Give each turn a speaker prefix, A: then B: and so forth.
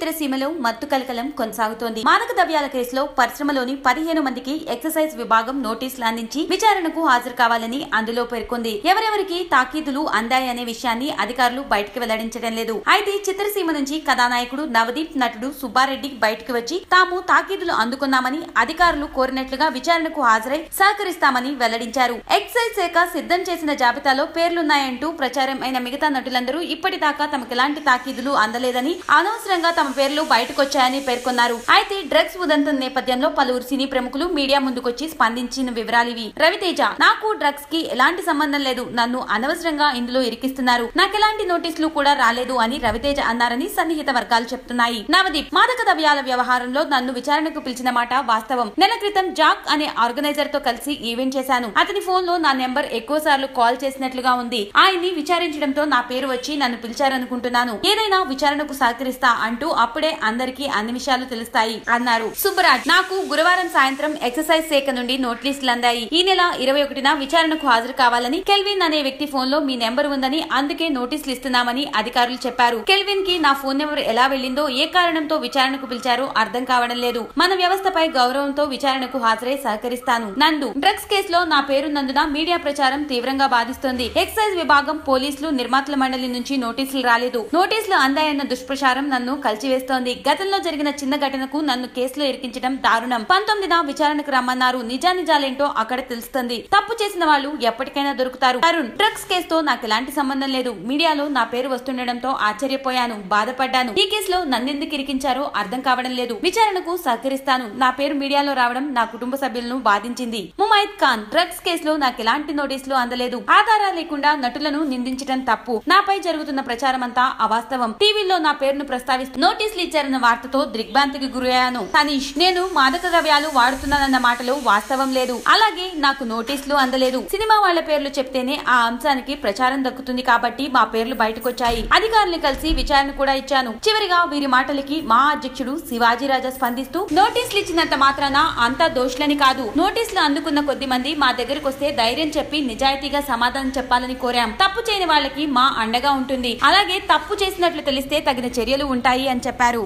A: చిత్రసీమలో మత్తు కలకలం కొనసాగుతోంది. మాదక ద్రవ్యాల కేసులో పరిశ్రమలోని 15 మందికి ఎక్సైజ్ విభాగం నోటీసులు అందించి విచారణకు హాజరు కావాలని అందులో పేర్కొంది. ఎవరెవరికి తాకీదులు అందాయనే విషయాన్ని అధికారులు బయటకు వెల్లడించడం లేదు. అయితే చిత్రసీమ నుంచి కథానాయకుడు నవదీప్, నటుడు సుబ్బారెడ్డి బయటకు వచ్చి తాము తాకీదులు అందుకున్నామని అధికారులు కోరినట్లుగా విచారణకు హాజరై సహకరిస్తామని వెల్లడించారు. ఎక్సైజ్ శాఖ సిద్ధం చేసిన జాబితాలో పేర్లున్నాయంటూ ప్రచారం అయిన మిగతా నటులందరూ ఇప్పటిదాకా తమకెలాంటి తాకీదులు అందలేదని, అనవసరంగా తమ పేర్లు బయటకొచ్చాయని పేర్కొన్నారు. అయితే డ్రగ్స్ ఉదంతం నేపథ్యంలో పలువురు సినీ ప్రముఖులు మీడియా ముందుకొచ్చి స్పందించిన వివరాలివి. రవితేజ: నాకు డ్రగ్స్ కి ఎలాంటి సంబంధం లేదు, నన్ను అనవసరంగా ఇందులో ఇరికిస్తున్నారు, నాకెలాంటి నోటీసులు కూడా రాలేదు అని రవితేజ అన్నారని సన్నిహిత వర్గాలు చెప్తున్నాయి. నవదీప్: మాదక ద్రవ్యాల వ్యవహారంలో నన్ను విచారణకు పిలిచిన మాట వాస్తవం. నెల క్రితం జాక్ అనే ఆర్గనైజర్ తో కలిసి ఈవెంట్ చేశాను. అతని ఫోన్ లో నా నెంబర్ ఎక్కువ సార్లు కాల్ చేసినట్లుగా ఉంది. ఆయన్ని విచారించడంతో నా పేరు వచ్చి నన్ను పిలిచారనుకుంటున్నాను. ఏదైనా విచారణకు సహకరిస్తా అంటూ అప్పుడే అందరికీ అన్ని విషయాలు తెలుస్తాయి అన్నారు. సుబ్బరాజ్: నాకు గురువారం సాయంత్రం ఎక్సైజ్ శాఖ నుండి నోటీసులు అందాయి. ఈ నెల 21న విచారణకు హాజరు కావాలని కెల్విన్ అనే వ్యక్తి ఫోన్ లో మీ నెంబర్ ఉందని, అందుకే నోటీసులు ఇస్తున్నామని అధికారులు చెప్పారు. కెల్విన్ కి నా ఫోన్ నెంబర్ ఎలా వెళ్లిందో, ఏ కారణంతో విచారణకు పిలిచారో అర్థం కావడం లేదు. మన వ్యవస్థపై గౌరవంతో విచారణకు హాజరై సహకరిస్తాను. నందు: డ్రగ్స్ కేసులో నా పేరున్నందున మీడియా ప్రచారం తీవ్రంగా బాధిస్తోంది. ఎక్సైజ్ విభాగం, పోలీసులు, నిర్మాతల మండలి నుంచి నోటీసులు రాలేదు. నోటీసులు అందాయన్న దుష్ప్రచారం నన్ను కలిచివేస్తోంది. గతంలో జరిగిన చిన్న ఘటనకు నన్ను కేసులో ఇరికించడం దారుణం. 19న విచారణకు రమ్మన్నారు. నిజానిజాలేంటో అక్కడ తెలుస్తుంది. తప్పు చేసిన వాళ్ళు ఎప్పటికైనా దొరుకుతారు. అరుణ్: డ్రగ్స్ కేసుతో నాకు ఎలాంటి సంబంధం లేదు. మీడియాలో నా పేరు వస్తుండటంతో ఆశ్చర్యపోయాను, బాధపడ్డాను. ఈ కేసులో నన్నెందుకు ఇరికించారో అర్థం కావడం లేదు. విచారణకు సహకరిస్తాను. నా పేరు మీడియాలో రావడం నా కుటుంబ సభ్యులను బాధించింది. ముమైత్ ఖాన్: డ్రగ్స్ కేసులో నాకు ఎలాంటి నోటీసులు అందలేదు. ఆధారాలు లేకుండా నటులను నిందించడం తప్పు. నాపై జరుగుతున్న ప్రచారం అంతా అవాస్తవం. టీవీలో నా పేరును ప్రస్తావిస్తూ నోటీసులు ఇచ్చారన్న వార్తతో దిగ్భ్రాంతికి గురయ్యాను. తనీష్: నేను మాదక ద్రవ్యాలు వాడుతున్నానన్న మాటలో వాస్తవం లేదు. అలాగే నాకు నోటీసులు అందలేదు. సినిమా వాళ్ల పేర్లు చెప్తేనే ఆ అంశానికి ప్రచారం దక్కుతుంది కాబట్టి మా పేర్లు బయటకొచ్చాయి. అధికారుల్ని కలిసి విచారణ కూడా ఇచ్చాను. చివరిగా వీరి మాటలకి మా అధ్యక్షుడు శివాజీ రాజా స్పందిస్తూ, నోటీసులు ఇచ్చినంత మాత్రాన అంతా దోషులని కాదు. నోటీసులు అందుకున్న కొద్ది మంది మా దగ్గరకు వస్తే ధైర్యం చెప్పి నిజాయితీగా సమాధానం చెప్పాలని కోరాం. తప్పు చేయని వాళ్ళకి మా అండగా ఉంటుంది. అలాగే తప్పు చేసినట్లు తెలిస్తే తగిన చర్యలు ఉంటాయి అని చెప్పారు.